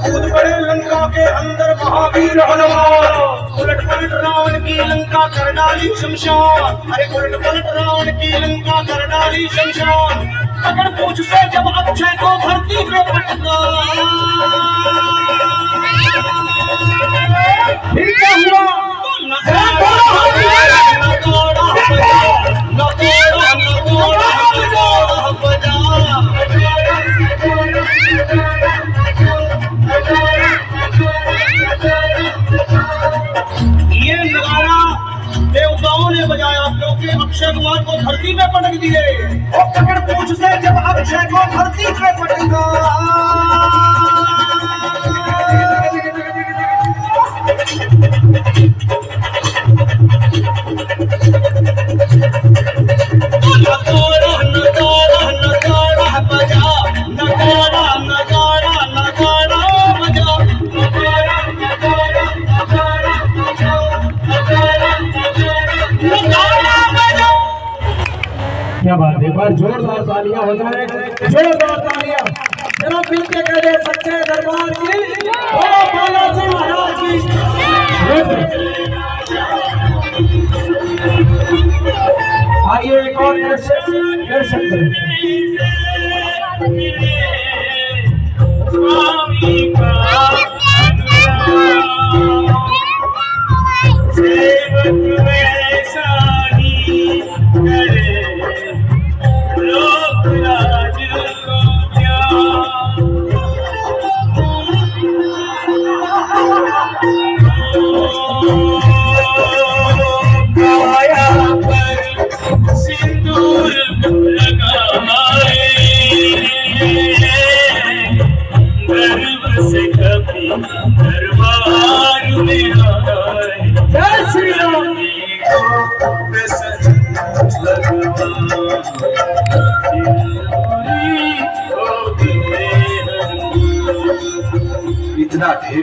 कूद पड़े लंका के अंदर महावीर हनुमान, उलट पलट रावण की लंका कर डाली शमशान। अरे उलट पलट रावण की लंका कर डाली शमशान। अगर पूछ से जब अक्षय को धरती पे पटका, फिर क्या हुआ? न तोड़ा बजा। ये नगाड़ा देवताओं ने बजाया क्योंकि अक्षय कुमार को धरती पे पटक दिए। और पकड़ पूछ से जब अक्षय को धरती पे पटका, क्या बात है, एक बार जोरदार तालियां हो जाए, जोरदार तालियां जरा मिलके कह दे सच्चे दरबार की, बोलो बालाजी महाराज की। आइए एक और दर्शक इतना ढेर